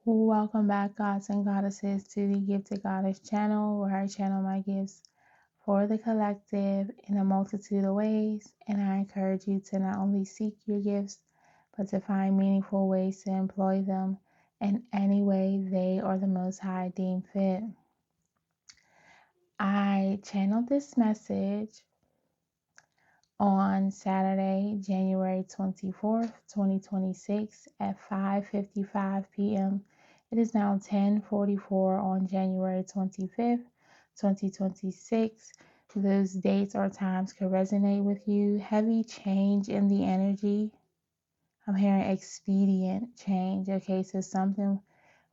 Welcome back, gods and goddesses, to the Gifted Goddess channel, where I channel my gifts for the collective in a multitude of ways. And I encourage you to not only seek your gifts, but to find meaningful ways to employ them in any way they or the Most High deem fit. I channeled this message on Saturday, January 24th, 2026 at 5:55 p.m. It is now 10:44 on January 25th, 2026. Those dates or times could resonate with you. Heavy change in the energy. I'm hearing expedient change. Okay, so something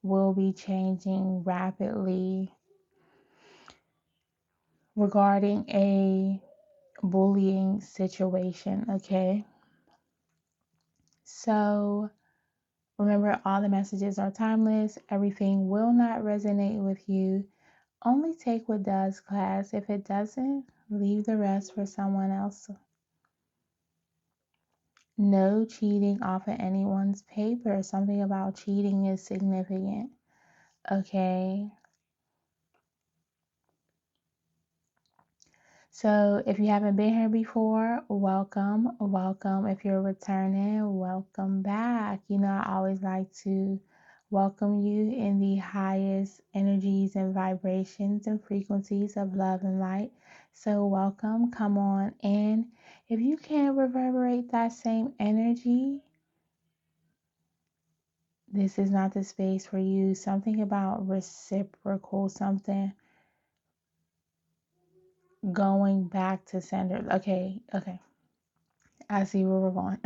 will be changing rapidly regarding a bullying situation. Okay. So remember, all the messages are timeless. Everything will not resonate with you. Only take what does, class. If it doesn't, leave the rest for someone else. No cheating off of anyone's paper. Something about cheating is significant. Okay. So if you haven't been here before, welcome, welcome. If you're returning, welcome back. You know, I always like to welcome you in the highest energies and vibrations and frequencies of love and light. So welcome, come on in. If you can't reverberate that same energy, this is not the space for you. Something about reciprocal, something going back to sender. Okay. I see where we're going.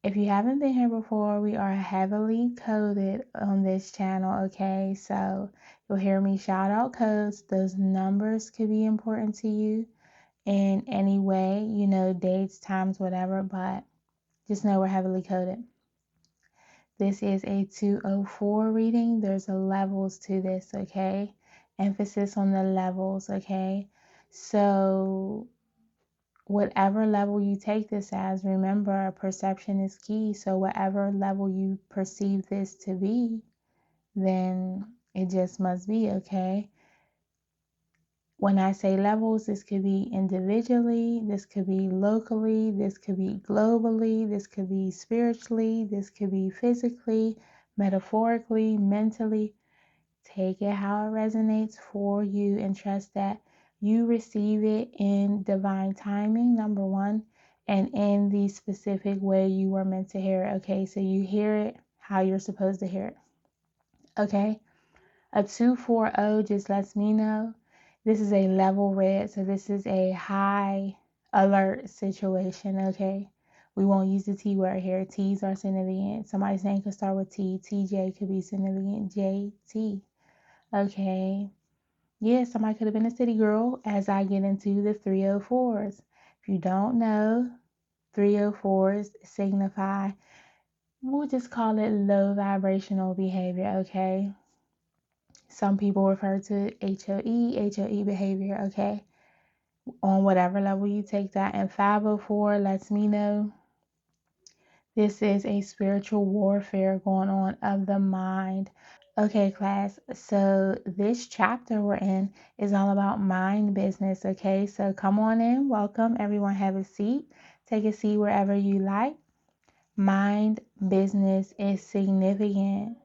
If you haven't been here before, we are heavily coded on this channel, okay? So you'll hear me shout out codes. Those numbers could be important to you in any way, you know, dates, times, whatever, but just know we're heavily coded. This is a 204 reading. There's a levels to this, okay? Emphasis on the levels, okay? So whatever level you take this as, remember, perception is key. So whatever level you perceive this to be, then it just must be, okay? When I say levels, this could be individually, this could be locally, this could be globally, this could be spiritually, this could be physically, metaphorically, mentally. Take it how it resonates for you and trust that you receive it in divine timing, number one, and in the specific way you were meant to hear it. Okay, so you hear it how you're supposed to hear it. Okay, a 240 just lets me know this is a level red, so this is a high alert situation. Okay, we won't use the T word here. T's are significant. Somebody's name could start with T. TJ could be significant. JT. Okay. Yeah, somebody could have been a city girl as I get into the 304s. If you don't know, 304s signify, we'll just call it low vibrational behavior, okay? Some people refer to HOE behavior, okay? On whatever level you take that. And 504 lets me know this is a spiritual warfare going on of the mind. Okay, class. So this chapter we're in is all about mind business. Okay, so come on in. Welcome. Everyone have a seat. Take a seat wherever you like. Mind business is significant.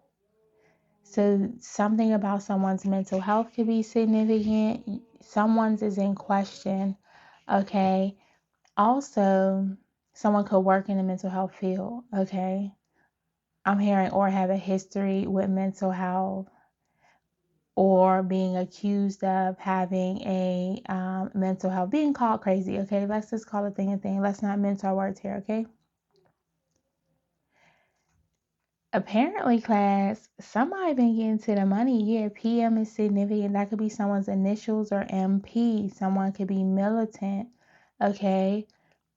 So something about someone's mental health could be significant. Someone's is in question. Okay. Also, someone could work in the mental health field. Okay. I'm hearing or have a history with mental health, or being accused of having a mental health, being called crazy. Okay, let's just call a thing a thing. Let's not mince our words here. Okay. Apparently, class, somebody been getting to the money. Yeah, PM is significant. That could be someone's initials, or MP. Someone could be militant. Okay.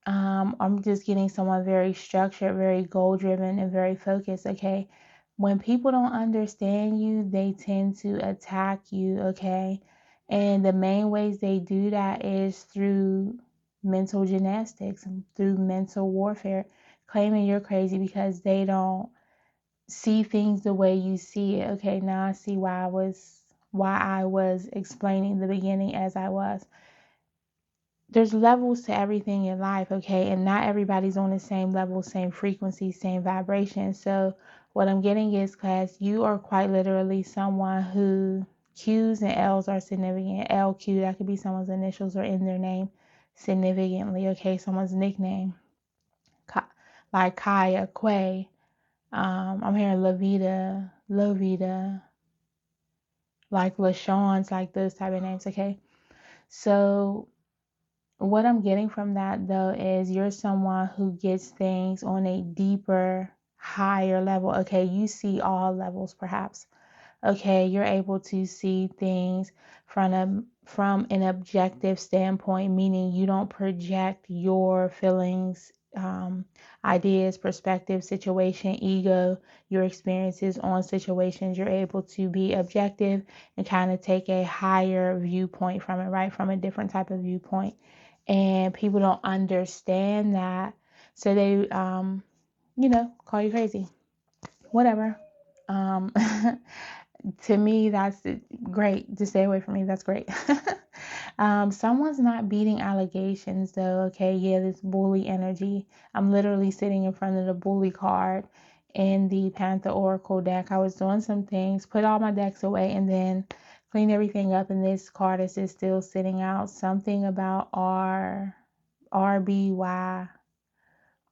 I'm just getting someone very structured, very goal driven, and very focused. Okay. When people don't understand you, they tend to attack you. Okay. And the main ways they do that is through mental gymnastics, through mental warfare, claiming you're crazy because they don't see things the way you see it. Okay, now I see why I was explaining the beginning as I was. There's levels to everything in life, okay? And not everybody's on the same level, same frequency, same vibration. So what I'm getting is, class, you are quite literally someone who Q's and L's are significant. LQ, that could be someone's initials or in their name significantly, okay? Someone's nickname, like Kaya, Quay. I'm hearing Lavita, Lovita, like LaShawn's, like those type of names, okay? So what I'm getting from that though is you're someone who gets things on a deeper, higher level. Okay, you see all levels perhaps. Okay, you're able to see things from an objective standpoint, meaning you don't project your feelings, ideas, perspective, situation, ego, your experiences on situations. You're able to be objective and kind of take a higher viewpoint from it, right? From a different type of viewpoint. And people don't understand that. So they, call you crazy. Whatever. Um, to me, that's great. To stay away from me, that's great. Someone's not beating allegations though. Okay, yeah, this bully energy. I'm literally sitting in front of the bully card in the Panther Oracle deck. I was doing some things, put all my decks away, and then cleaned everything up. And this card is just still sitting out. Something about RBY.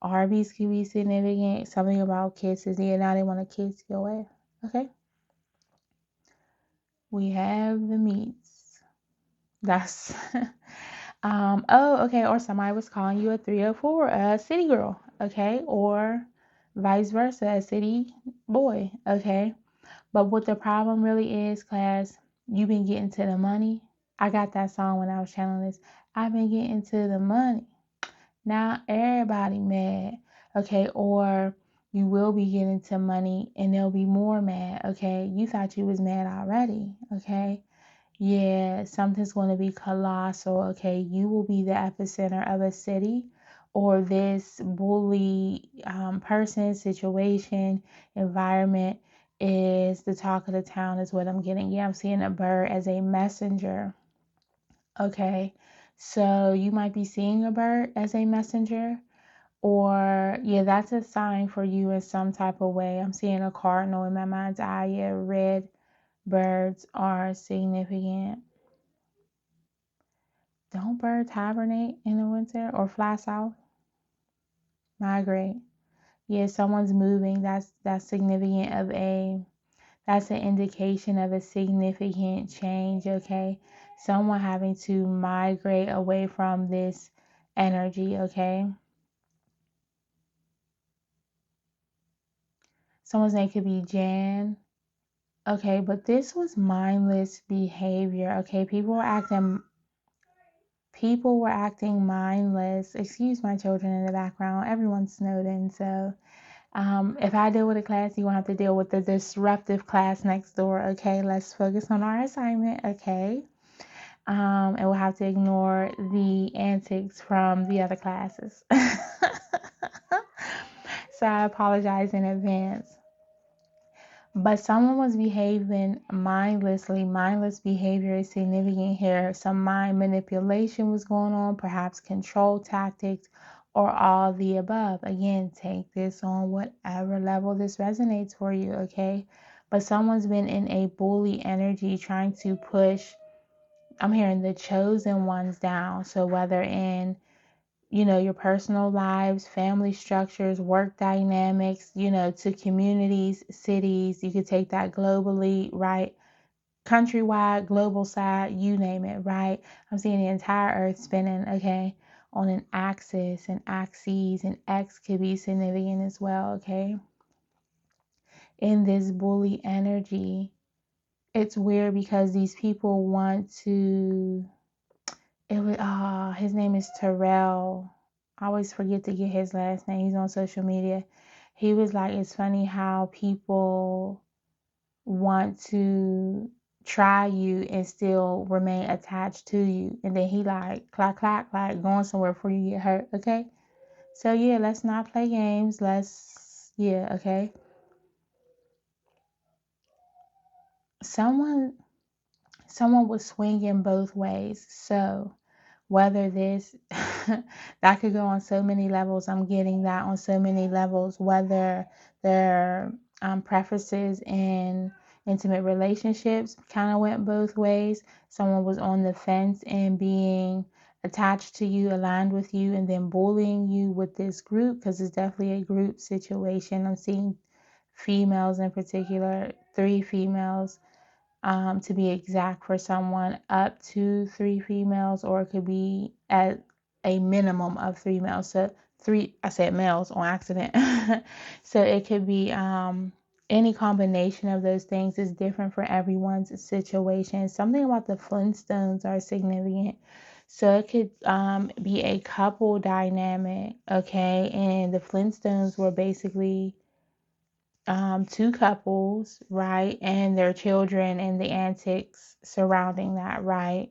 Arby's could be significant. Something about kisses. Yeah, now they want to kiss your ass. Okay. We have the meats. That's okay, or somebody was calling you a 304, a city girl, okay, or vice versa, a city boy, okay. But what the problem really is, class, you've been getting to the money. I got that song when I was channeling this. I've been getting to the money. Now everybody mad, okay, or you will be getting to money and they'll be more mad, okay. You thought you was mad already, okay. Yeah, something's going to be colossal. Okay, you will be the epicenter of a city, or this bully person, situation, environment is the talk of the town, is what I'm getting. Yeah, I'm seeing a bird as a messenger. Okay, so you might be seeing a bird as a messenger, or yeah, that's a sign for you in some type of way. I'm seeing a cardinal in my mind's eye. Yeah, red birds are significant. Don't birds hibernate in the winter or fly south? Migrate. Yeah, someone's moving. That's significant of a that's an indication of a significant change, okay? Someone having to migrate away from this energy, okay? Someone's name could be Jan. Okay, but this was mindless behavior, okay? People were acting mindless. Excuse my children in the background. Everyone's snowed in, so if I deal with a class, you won't have to deal with the disruptive class next door. Okay, let's focus on our assignment. Okay, and we'll have to ignore the antics from the other classes. So I apologize in advance. But someone was behaving mindlessly. Mindless behavior is significant here. Some mind manipulation was going on, perhaps control tactics, or all the above. Again, take this on whatever level this resonates for you, okay? But someone's been in a bully energy trying to push, I'm hearing the chosen ones down. So whether in your personal lives, family structures, work dynamics, to communities, cities. You could take that globally, right? Countrywide, global side, you name it, right? I'm seeing the entire earth spinning, okay, on an axis and axes, and X could be significant as well, okay? In this bully energy, it's weird because these people want to his name is Terrell. I always forget to get his last name. He's on social media. He was like, it's funny how people want to try you and still remain attached to you. And then he like, clack, clack, like going somewhere before you get hurt. Okay. So yeah, let's not play games. Okay. someone someone was swinging both ways. So whether this that could go on so many levels, I'm getting that on so many levels, whether their preferences in intimate relationships kind of went both ways. Someone was on the fence and being attached to you, aligned with you, and then bullying you with this group, because it's definitely a group situation. I'm seeing females in particular, 3 females, to be exact, for someone, up to 3 females, or it could be at a minimum of 3 males. So I said males on accident. So it could be any combination of those things is different for everyone's situation. Something about the Flintstones are significant. So it could be a couple dynamic, okay? And the Flintstones were basically 2 couples, right? And their children and the antics surrounding that, right?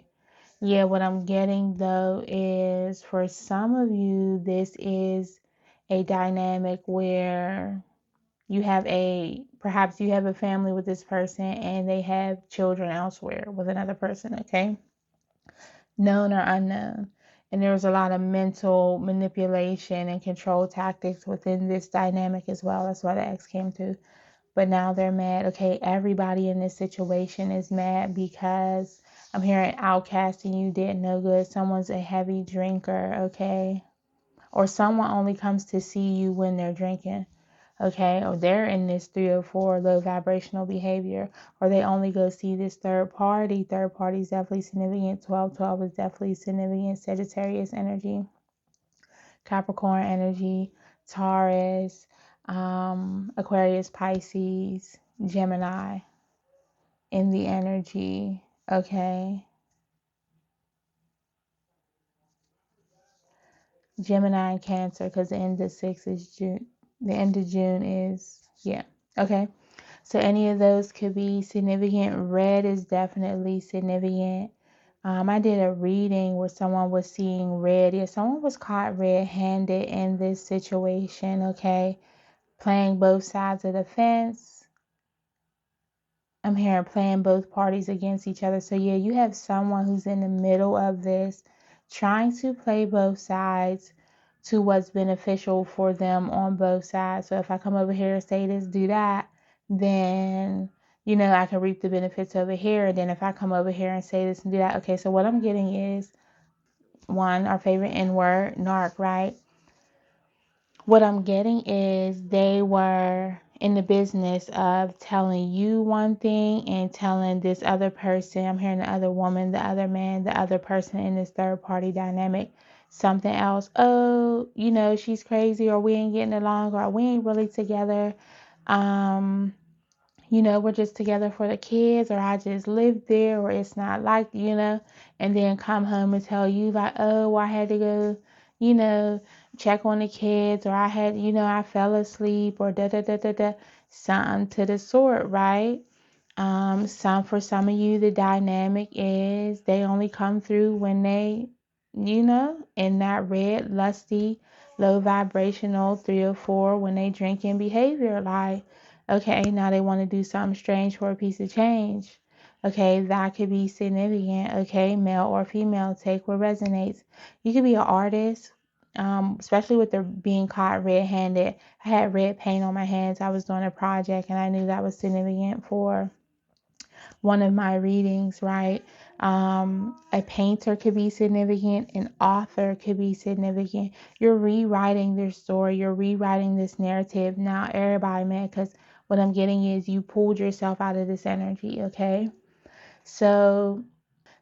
Yeah, what I'm getting though is for some of you, this is a dynamic where perhaps you have a family with this person and they have children elsewhere with another person, okay? Known or unknown. And there was a lot of mental manipulation and control tactics within this dynamic as well. That's why the X came through. But now they're mad. Okay, everybody in this situation is mad because I'm hearing outcasting you did no good. Someone's a heavy drinker, okay? Or someone only comes to see you when they're drinking, okay? Or they're in this 3 or 4 low vibrational behavior, or they only go see this third party. Third party is definitely significant. 1212 is definitely significant. Sagittarius energy, Capricorn energy, Taurus, Aquarius, Pisces, Gemini in the energy, okay? Gemini and Cancer, because the end of 6 is June. The end of June is, yeah, okay? So any of those could be significant. Red is definitely significant. I did a reading where someone was seeing red. Yeah, someone was caught red-handed in this situation, okay? Playing both sides of the fence. I'm hearing playing both parties against each other. So yeah, you have someone who's in the middle of this, trying to play both sides to what's beneficial for them on both sides. So if I come over here and say this, do that, then I can reap the benefits over here. And then if I come over here and say this and do that, okay, so what I'm getting is, one, our favorite N word, narc, right? What I'm getting is they were in the business of telling you one thing and telling this other person, I'm hearing the other woman, the other man, the other person in this third party dynamic, something else. Oh, she's crazy, or we ain't getting along, or we ain't really together. Um, we're just together for the kids, or I just live there, or it's not like, and then come home and tell you like, oh, I had to go, you know, check on the kids, or I had, I fell asleep, or da da da da da, something to the sort, right? For some of you, the dynamic is they only come through when they, in that red, lusty, low vibrational 3 or 4, when they drinking behavior, like, okay, now they want to do something strange for a piece of change. Okay, that could be significant. Okay, male or female, take what resonates. You could be an artist, especially with the being caught red-handed. I had red paint on my hands. I was doing a project, and I knew that was significant for one of my readings, right? A painter could be significant, an author could be significant. You're rewriting this story, you're rewriting this narrative. Now, everybody, man, because what I'm getting is you pulled yourself out of this energy, okay? So,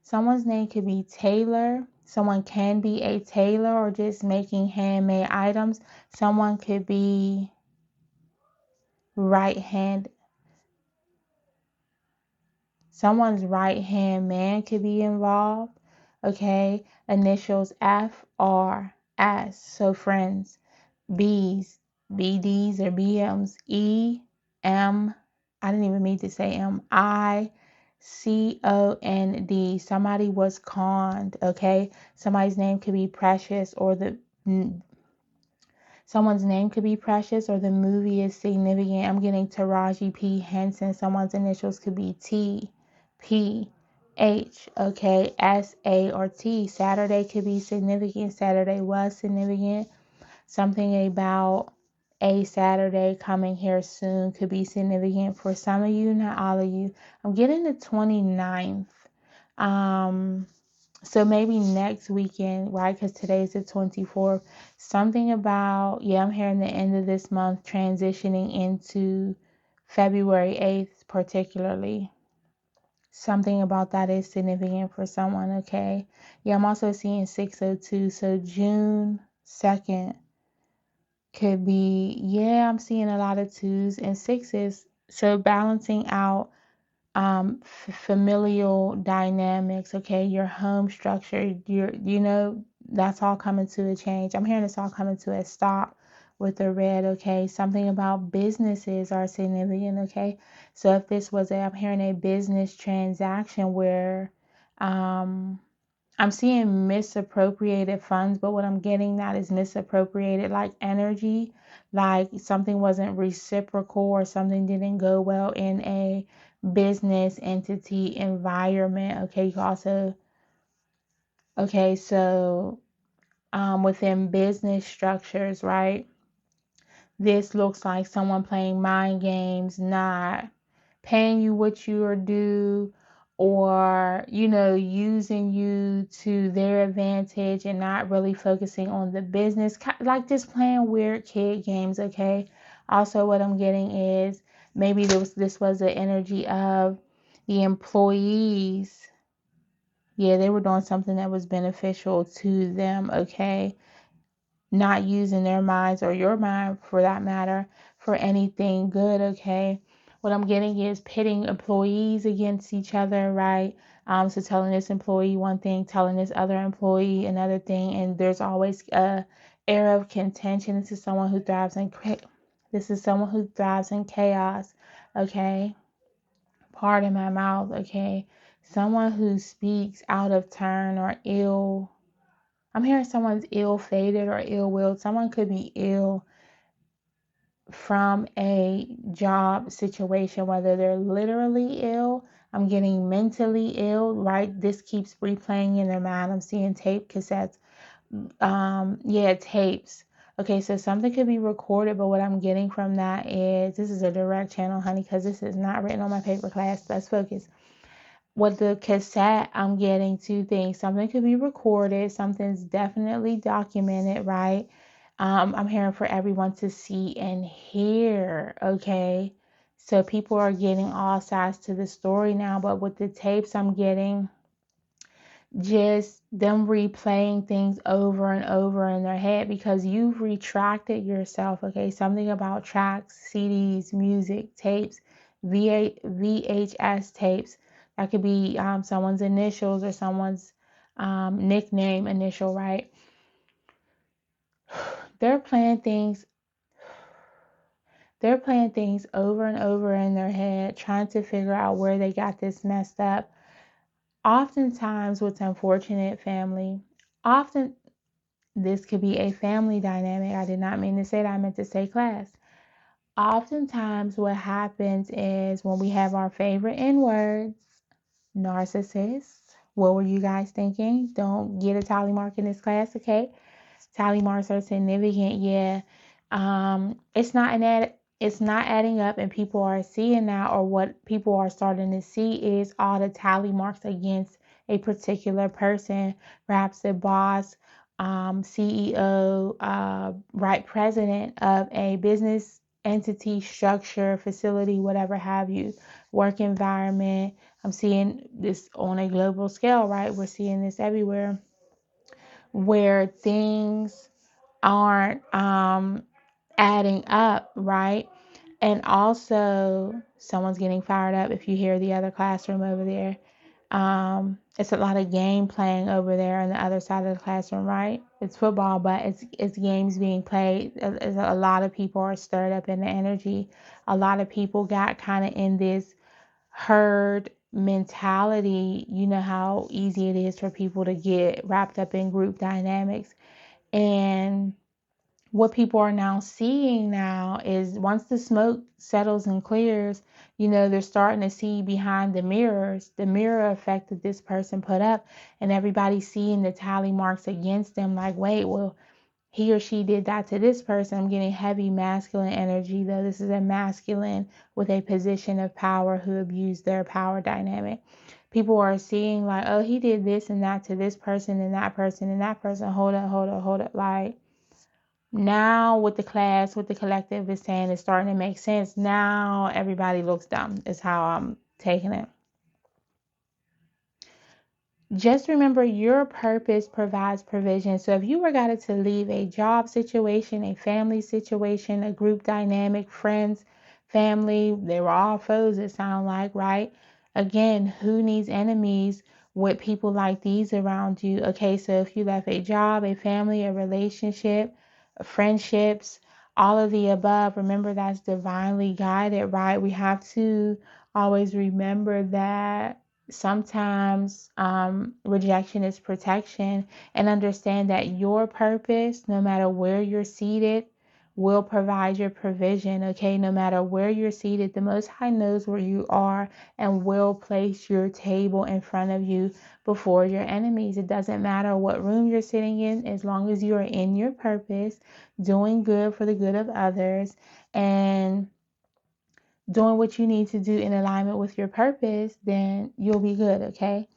someone's name could be Taylor. Someone can be a tailor or just making handmade items. Someone could be right hand. Someone's right hand man could be involved. Okay. Initials F, R, S. So friends. B's, BDs or BMs. E, M. I didn't even mean to say M. I, COND. Somebody was conned. Okay. Somebody's name could be Precious, or Someone's name could be Precious or the movie is significant. I'm getting Taraji P. Henson. Someone's initials could be T, P, H, okay, S, A, or T. Saturday could be significant. Saturday was significant. Something about a Saturday coming here soon could be significant for some of you, not all of you. I'm getting the 29th. So maybe next weekend, right? Because today's the 24th. Something about, yeah, I'm hearing the end of this month transitioning into February 8th, particularly. Something about that is significant for someone, okay? Yeah, I'm also seeing 602. So June 2nd could be, yeah, I'm seeing a lot of twos and sixes. So balancing out familial dynamics, okay, your home structure, that's all coming to a change. I'm hearing it's all coming to a stop with the red, okay. Something about businesses are significant, okay. So if this was I'm hearing a business transaction where I'm seeing misappropriated funds, but what I'm getting that is misappropriated like energy, like something wasn't reciprocal or something didn't go well in a business entity environment. Okay, you can also, okay, so within business structures, right? This looks like someone playing mind games, not paying you what you are due, or using you to their advantage and not really focusing on the business, like just playing weird kid games, okay. Also what I'm getting is maybe this was the energy of the employees. Yeah, they were doing something that was beneficial to them, okay, not using their minds or your mind for that matter for anything good, okay. What I'm getting is pitting employees against each other, right? So telling this employee one thing, telling this other employee another thing, and there's always a air of contention. This is someone who thrives in chaos, okay. Pardon my mouth, okay. Someone who speaks out of turn or ill. I'm hearing someone's ill-fated or ill-willed. Someone could be ill from a job situation, whether they're literally ill. I'm getting mentally ill, right? This keeps replaying in their mind. I'm seeing tape cassettes. Yeah, tapes. Okay, so something could be recorded, but what I'm getting from that is this is a direct channel, honey, because this is not written on my paper class. Let's focus. With the cassette, I'm getting two things. Something could be recorded, something's definitely documented, right? I'm hearing for everyone to see and hear, okay? So people are getting all sides to the story now, but with the tapes, I'm getting just them replaying things over and over in their head because you've retracted yourself, okay? Something about tracks, CDs, music, tapes, VHS tapes. That could be someone's initials or someone's nickname initial, right? They're playing things. They're playing things over and over in their head, trying to figure out where they got this messed up. Oftentimes, what's unfortunate, family, often this could be a family dynamic. I did not mean to say that. I meant to say class. Oftentimes, what happens is when we have our favorite N words, narcissists. What were you guys thinking? Don't get a tally mark in this class, okay? Tally marks are significant, yeah. It's not adding up, and people are seeing now, or what people are starting to see is all the tally marks against a particular person, perhaps a boss, CEO, right, president of a business entity, structure, facility, whatever have you, work environment. I'm seeing this on a global scale, right? We're seeing this everywhere where things aren't adding up, right? And also, someone's getting fired up if you hear the other classroom over there. It's a lot of game playing over there on the other side of the classroom, right? It's football, but it's games being played. A lot of people are stirred up in the energy. A lot of people got kind of in this herd mentality. You know how easy it is for people to get wrapped up in group dynamics. And what people are now seeing now is once the smoke settles and clears, they're starting to see behind the mirrors, the mirror effect that this person put up, and everybody's seeing the tally marks against them. Like, wait, well, he or she did that to this person. I'm getting heavy masculine energy, though this is a masculine with a position of power who abused their power dynamic. People are seeing like, oh, he did this and that to this person and that person and that person. Hold up, hold up, hold up. Like, now what the class, what the collective is saying is starting to make sense. Now everybody looks dumb, is how I'm taking it. Just remember, your purpose provides provision. So if you were guided to leave a job situation, a family situation, a group dynamic, friends, family, they were all foes, it sounds like, right? Again, who needs enemies with people like these around you? Okay, so if you left a job, a family, a relationship, friendships, all of the above, remember that's divinely guided, right? We have to always remember that sometimes rejection is protection, and understand that your purpose, no matter where you're seated, will provide your provision. Okay, no matter where you're seated, the Most High knows where you are and will place your table in front of you before your enemies. It doesn't matter what room you're sitting in, as long as you are in your purpose, doing good for the good of others, and doing what you need to do in alignment with your purpose, then you'll be good, okay?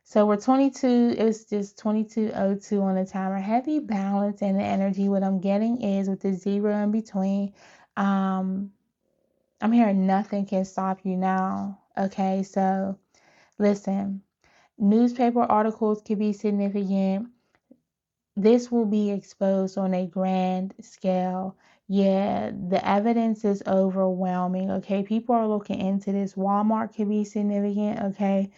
So we're 22, it was just 22:02 on the timer. Heavy balance and the energy. What I'm getting is with the zero in between, I'm hearing nothing can stop you now, okay? So listen, newspaper articles can be significant. This will be exposed on a grand scale. Yeah, the evidence is overwhelming. Okay, people are looking into this. Walmart can be significant. Okay,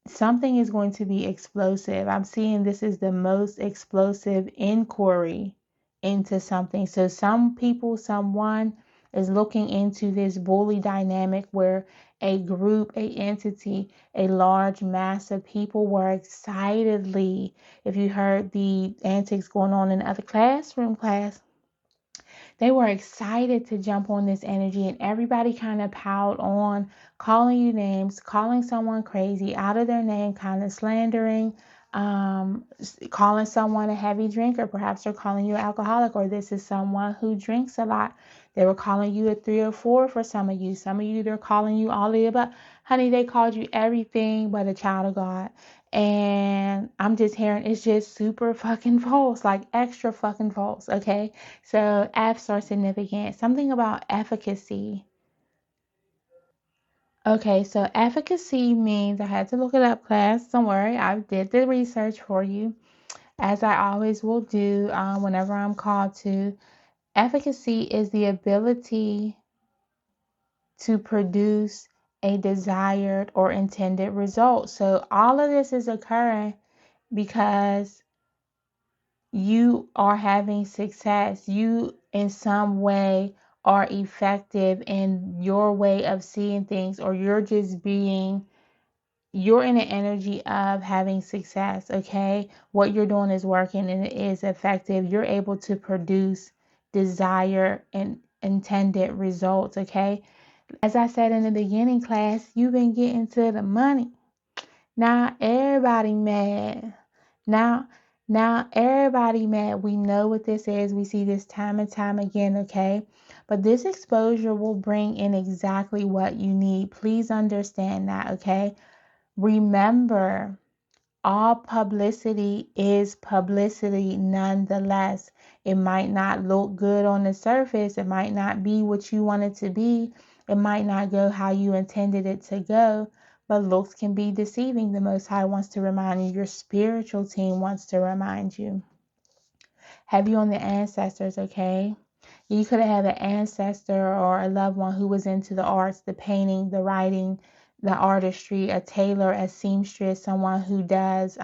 something is going to be explosive. I'm seeing this is the most explosive inquiry into something. So some people, someone is looking into this bully dynamic where a group, a entity, a large mass of people were excitedly, if you heard the antics going on in the other class, they were excited to jump on this energy, and everybody kind of piled on, calling you names, calling someone crazy, out of their name, kind of slandering, calling someone a heavy drinker. Perhaps they're calling you an alcoholic, or this is someone who drinks a lot. They were calling you a 3 or 4 for some of you. Some of you, they're calling you all of the above. Honey, they called you everything but a child of God. And I'm just hearing it's just super fucking false, like extra fucking false, okay? So F's are significant. Something about efficacy. Okay, so efficacy means, I had to look it up, class. Don't worry, I did the research for you, as I always will do whenever I'm called to. Efficacy is the ability to produce a desired or intended result. So all of this is occurring because you are having success. You, in some way, are effective in your way of seeing things, or you're in an energy of having success, okay? What you're doing is working and it is effective. You're able to produce desired and intended results, okay? As I said in the beginning, class, you've been getting to the money. Now everybody mad. Now, now everybody mad. We know what this is. We see this time and time again, okay? But this exposure will bring in exactly what you need. Please understand that, okay? Remember, all publicity is publicity nonetheless. It might not look good on the surface. It might not be what you want it to be. It might not go how you intended it to go. But looks can be deceiving. The Most High wants to remind you. Your spiritual team wants to remind you. Have you on the ancestors, okay? You could have had an ancestor or a loved one who was into the arts, the painting, the writing, the artistry, a tailor, a seamstress, someone who does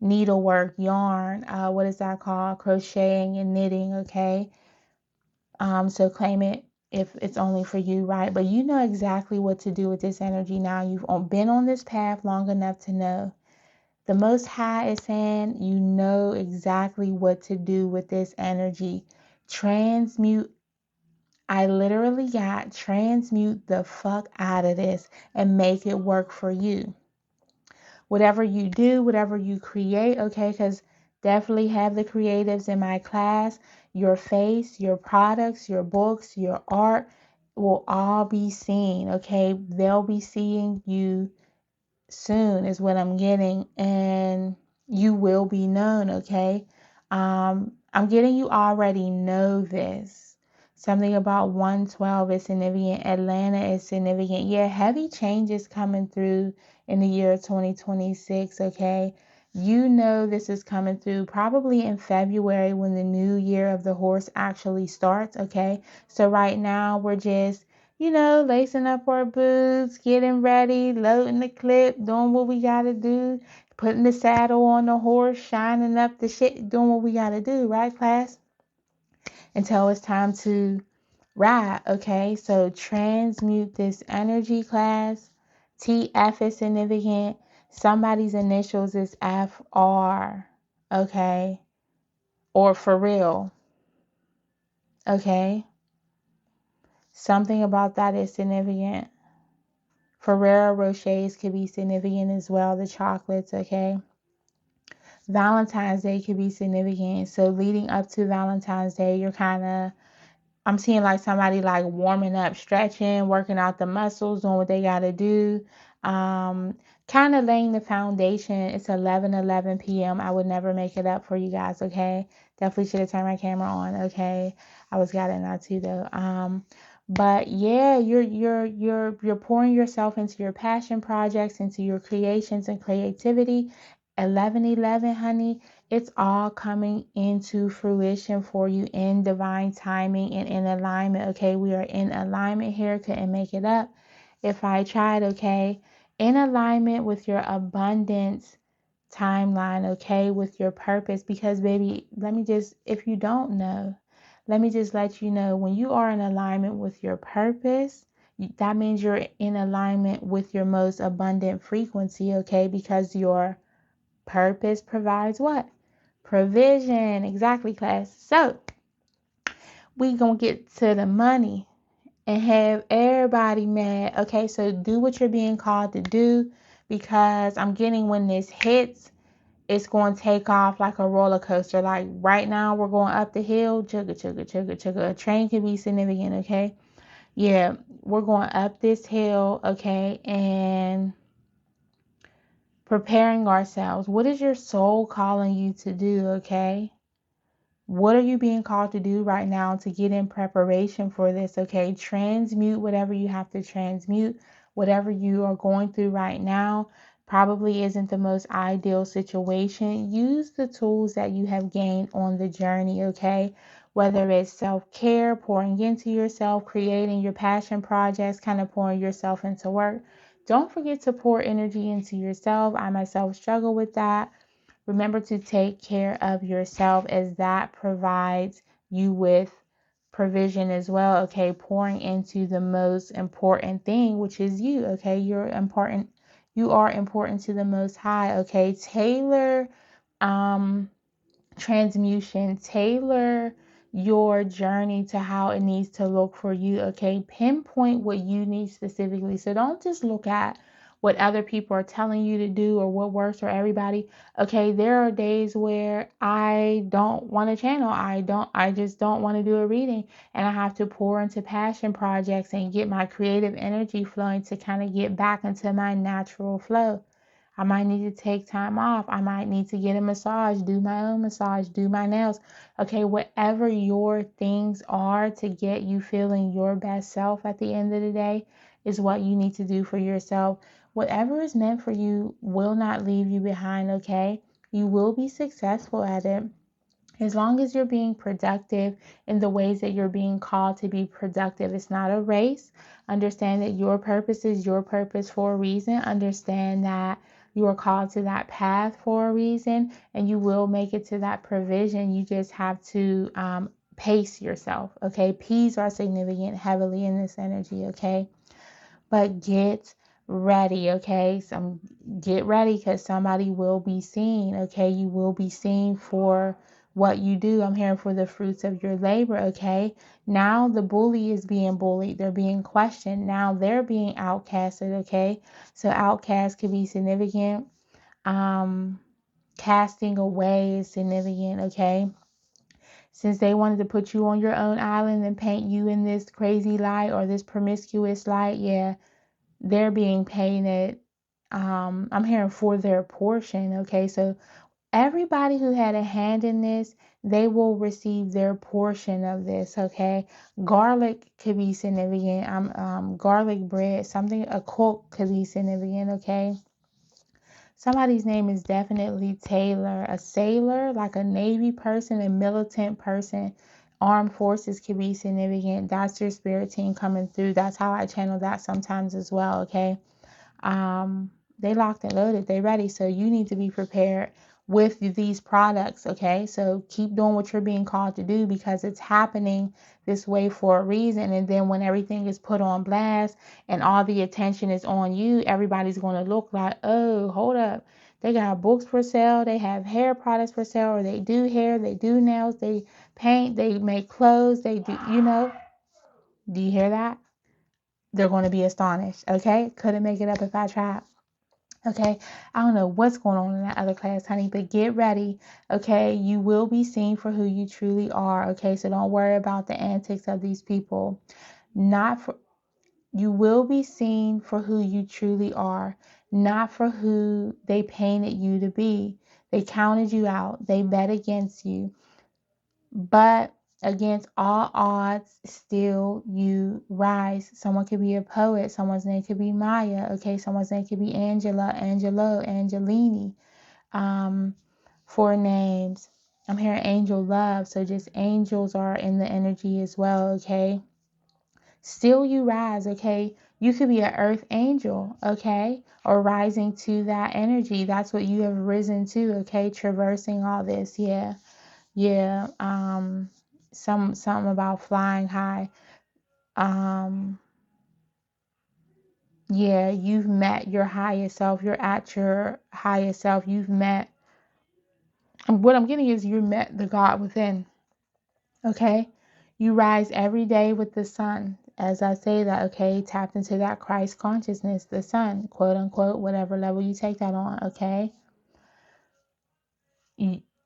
needlework, yarn, what is that called? Crocheting and knitting, okay? So claim it if it's only for you, right? But you know exactly what to do with this energy now. You've been on this path long enough to know The Most High is saying you know exactly what to do with this energy. Transmute. I literally got transmute the fuck out of this and make it work for you. Whatever you do, whatever you create, okay, because definitely have the creatives in my class. Your face, your products, your books, your art will all be seen, okay? They'll be seeing you soon is what I'm getting, and you will be known, okay? I'm getting you already know this. Something about 112 is significant. Atlanta is significant. Yeah, heavy changes coming through in the year 2026, okay? You know this is coming through probably in February when the new year of the horse actually starts, okay? So right now we're just lacing up our boots, getting ready, loading the clip, doing what we gotta do, putting the saddle on the horse, shining up the shit, doing what we gotta do, right, class? Until it's time to ride, okay? So transmute this energy, class. TF is significant. Somebody's initials is FR, okay? Or for real, okay? Something about that is significant. Ferrero Rochers could be significant as well, the chocolates, okay? Valentine's Day could be significant. So leading up to Valentine's Day, I'm seeing like somebody like warming up, stretching, working out the muscles, doing what they got to do. Um, kind of laying the foundation. It's 11:11 p.m. I would never make it up for you guys, okay? Definitely should have turned my camera on, okay? I was got it not to though. But yeah, you're pouring yourself into your passion projects, into your creations and creativity. 11:11, honey. It's all coming into fruition for you in divine timing and in alignment, okay? We are in alignment here. Couldn't make it up if I tried, okay? In alignment with your abundance timeline, okay? With your purpose. Because, baby, if you don't know, let me just let you know, when you are in alignment with your purpose, that means you're in alignment with your most abundant frequency, okay? Because your purpose provides what? Provision. Exactly, class. So we gonna get to the money and have everybody mad. Okay, so do what you're being called to do, because I'm getting, when this hits, it's going to take off like a roller coaster. Like right now we're going up the hill, chugga chugga chugga chugga. A train can be significant, okay? Yeah, we're going up this hill, okay, and preparing ourselves. What is your soul calling you to do, okay? What are you being called to do right now to get in preparation for this, okay? Transmute whatever you have to transmute. Whatever you are going through right now probably isn't the most ideal situation. Use the tools that you have gained on the journey, okay? Whether it's self-care, pouring into yourself, creating your passion projects, kind of pouring yourself into work. Don't forget to pour energy into yourself. I myself struggle with that. Remember to take care of yourself, as that provides you with provision as well, okay? Pouring into the most important thing, which is you, okay? You're important. You are important to the Most High, okay? Tailor transmutation, tailor your journey to how it needs to look for you, okay? Pinpoint what you need specifically. So don't just look at what other people are telling you to do or what works for everybody. Okay, there are days where I don't want to channel. I just don't want to do a reading, and I have to pour into passion projects and get my creative energy flowing to kind of get back into my natural flow. I might need to take time off. I might need to get a massage, do my own massage, do my nails. Okay, whatever your things are to get you feeling your best self at the end of the day is what you need to do for yourself. Whatever is meant for you will not leave you behind, okay? You will be successful at it. As long as you're being productive in the ways that you're being called to be productive. It's not a race. Understand that your purpose is your purpose for a reason. Understand that you are called to that path for a reason, and you will make it to that provision. You just have to pace yourself, okay? P's are significant heavily in this energy, okay? But get ready, okay? So get ready because somebody will be seen, okay? You will be seen for what you do. I'm here for the fruits of your labor, okay? Now the bully is being bullied. They're being questioned. Now they're being outcasted, okay? So outcast could be significant. Um, Casting away is significant, okay? Since they wanted to put you on your own island and paint you in this crazy light or this promiscuous light, yeah, they're being painted. I'm hearing for their portion, okay? So everybody who had a hand in this, they will receive their portion of this, okay? Garlic could be significant. Garlic bread, something occult could be significant, okay? Somebody's name is definitely Taylor, a sailor, like a Navy person, a militant person. Armed forces could be significant. That's your spirit team coming through. That's how I channel that sometimes as well, okay? They locked and loaded, they ready. So you need to be prepared with these products, okay? So keep doing what you're being called to do because it's happening this way for a reason. And then when everything is put on blast and all the attention is on you, everybody's going to look like, oh, hold up. They got books for sale, they have hair products for sale, or they do hair, they do nails, they paint, they make clothes, they do, do you hear that? They're going to be astonished, okay? Couldn't make it up if I tried. Okay, I don't know what's going on in that other class, honey, but get ready. Okay, you will be seen for who you truly are. Okay, so don't worry about the antics of these people. Not for You will be seen for who you truly are, not for who they painted you to be. They counted you out, they bet against you. But against all odds, still you rise. Someone could be a poet. Someone's name could be Maya. Okay, someone's name could be Angela, Angelo, Angelini. Um, Four names. I'm hearing angel love. So just angels are in the energy as well. Okay. Still you rise. Okay. You could be an earth angel. Okay. Or rising to that energy. That's what you have risen to. Okay. Traversing all this. Yeah. Yeah, something about flying high. Um, yeah, you've met your highest self. You're at your highest self. You've met, what I'm getting is you met the God within. Okay? You rise every day with the sun. As I say that, okay, tapped into that Christ consciousness, the sun, quote unquote, whatever level you take that on, okay?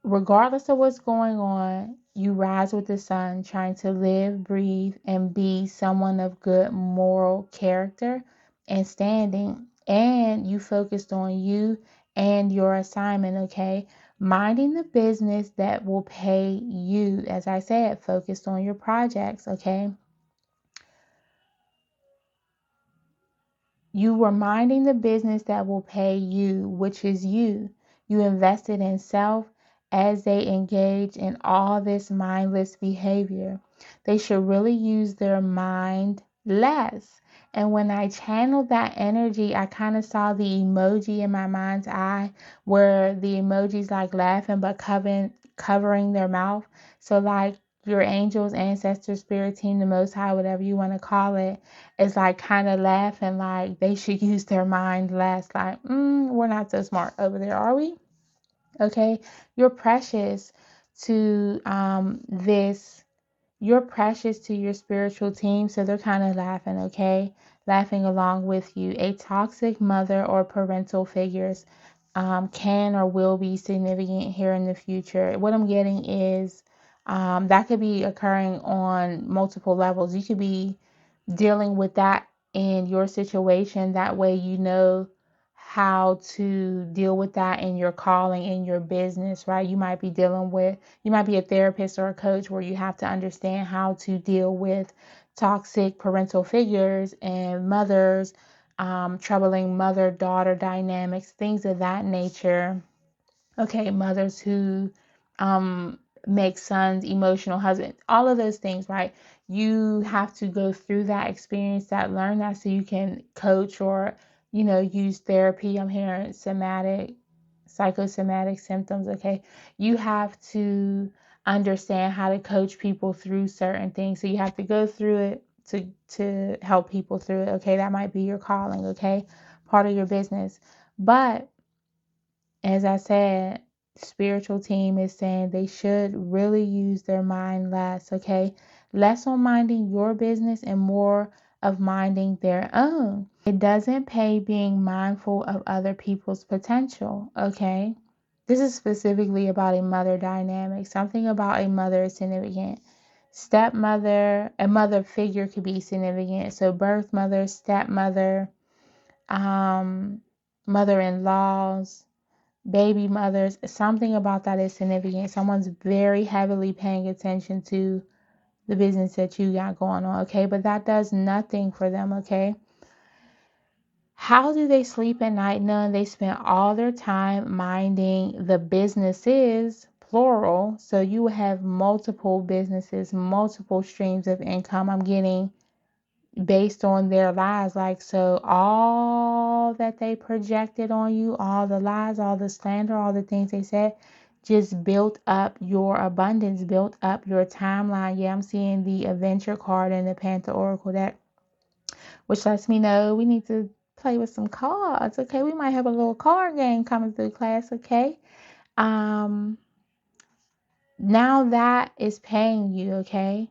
Regardless of what's going on, you rise with the sun, trying to live, breathe, and be someone of good moral character and standing. And you focused on you and your assignment, okay? Minding the business that will pay you. As I said, focused on your projects, okay? You were minding the business that will pay you, which is you. You invested in self as they engage in all this mindless behavior. They should really use their mind less. And when I channeled that energy, I kind of saw the emoji in my mind's eye where the emoji's like laughing but covering their mouth. So like your angels, ancestors, spirit team, the most high, whatever you want to call it, is like kind of laughing like they should use their mind less. Like, we're not so smart over there, are we? Okay, you're precious to this. You're precious to your spiritual team, so they're kind of laughing. Okay, laughing along with you. A toxic mother or parental figures can or will be significant here in the future. What I'm getting is that could be occurring on multiple levels. You could be dealing with that in your situation. That way, you know how to deal with that in your calling, in your business, right? You might be a therapist or a coach where you have to understand how to deal with toxic parental figures and mothers, troubling mother daughter dynamics, things of that nature. Okay, mothers who um, make sons emotional husbands, all of those things, right? You have to go through that experience, that learn that so you can coach or, use therapy. I'm hearing psychosomatic symptoms, okay? You have to understand how to coach people through certain things. So you have to go through it to help people through it. Okay, that might be your calling. Okay, part of your business. But as I said, spiritual team is saying they should really use their mind less. Okay, less on minding your business and more of minding their own. It doesn't pay being mindful of other people's potential. Okay, this is specifically about a mother dynamic. Something about a mother is significant. Stepmother, a mother figure could be significant. So birth mother, stepmother, mother-in-laws, baby mothers, something about that is significant. Someone's very heavily paying attention to the business that you got going on, okay? But that does nothing for them, okay? How do they sleep at night? None. They spend all their time minding the businesses, plural. So you will have multiple businesses, multiple streams of income. I'm getting based on their lies. Like, so all that they projected on you, all the lies, all the slander, all the things they said, just built up your abundance, built up your timeline. Yeah, I'm seeing the adventure card in the Panther Oracle deck, which lets me know we need to play with some cards. Okay, we might have a little card game coming through class. Okay, um, now that is paying you. Okay,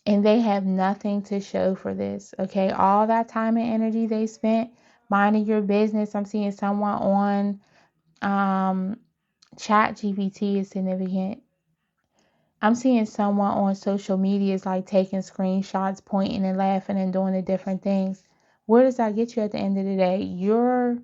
and they have nothing to show for this. Okay, all that time and energy they spent minding your business. I'm seeing someone on Chat GPT is significant. I'm seeing someone on social media is like taking screenshots, pointing and laughing and doing the different things. Where does that get you at the end of the day? You're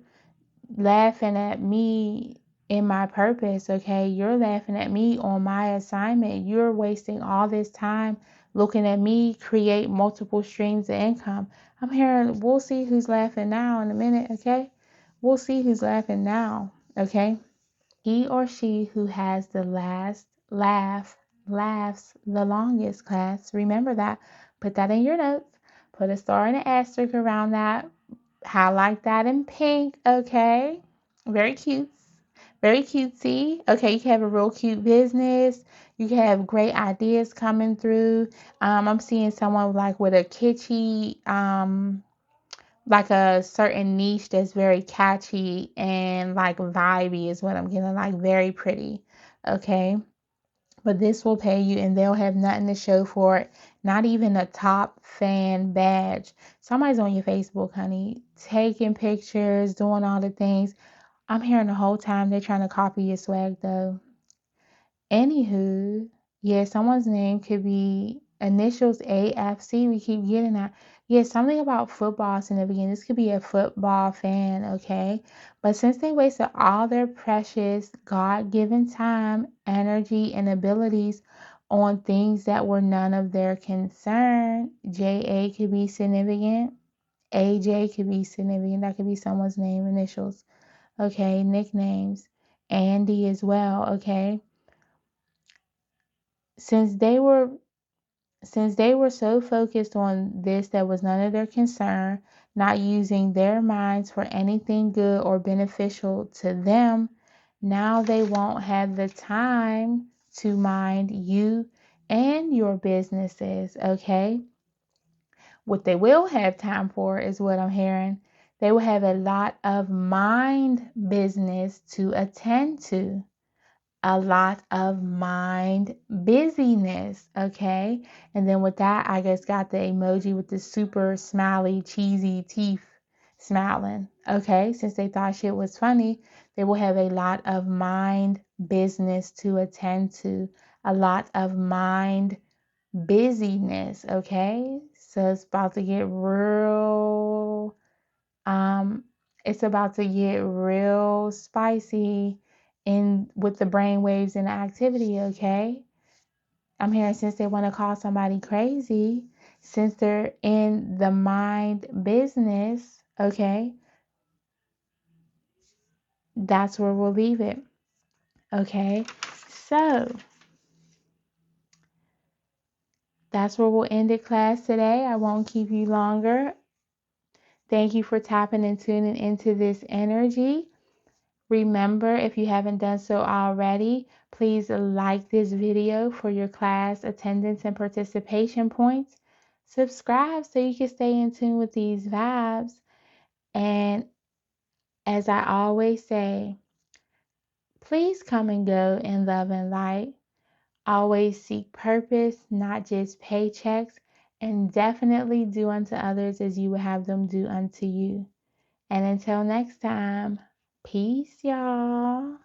laughing at me in my purpose, okay? You're laughing at me on my assignment. You're wasting all this time looking at me create multiple streams of income. I'm hearing, we'll see who's laughing now in a minute, okay? We'll see who's laughing now, okay? He or she who has the last laugh laughs the longest, class. Remember that. Put that in your notes. Put a star and an asterisk around that. Highlight that in pink, okay? Very cute. Very cutesy. Okay, you can have a real cute business. You can have great ideas coming through. I'm seeing someone like with a kitschy, like a certain niche that's very catchy and like vibey is what I'm getting, like very pretty. Okay. But this will pay you and they'll have nothing to show for it. Not even a top fan badge. Somebody's on your Facebook, honey, taking pictures, doing all the things. I'm hearing the whole time they're trying to copy your swag though. Anywho, yeah, someone's name could be initials AFC. We keep getting that. Yeah, something about football significant. This could be a football fan, okay? But since they wasted all their precious God-given time, energy, and abilities on things that were none of their concern, JA could be significant. AJ could be significant. That could be someone's name, initials. Okay, nicknames. Andy as well, okay? Since they were so focused on this that was none of their concern, not using their minds for anything good or beneficial to them, now they won't have the time to mind you and your businesses, okay? What they will have time for is what I'm hearing. They will have a lot of mind business to attend to, a lot of mind busyness, okay? And then with that, I just got the emoji with the super smiley, cheesy teeth smiling, okay? Since they thought shit was funny, they will have a lot of mind business to attend to, a lot of mind busyness, okay? So it's about to get real, um, it's about to get real spicy in with the brain waves and the activity, okay? I'm hearing since they want to call somebody crazy, since they're in the mind business, okay? That's where we'll leave it. Okay? So that's where we'll end the class today. I won't keep you longer. Thank you for tapping and tuning into this energy. Remember, if you haven't done so already, Please like this video for your class attendance and participation points. Subscribe so you can stay in tune with these vibes. And as I always say, please come and go in love and light. Always seek purpose, not just paychecks, and definitely do unto others as you would have them do unto you. And until next time, peace, y'all.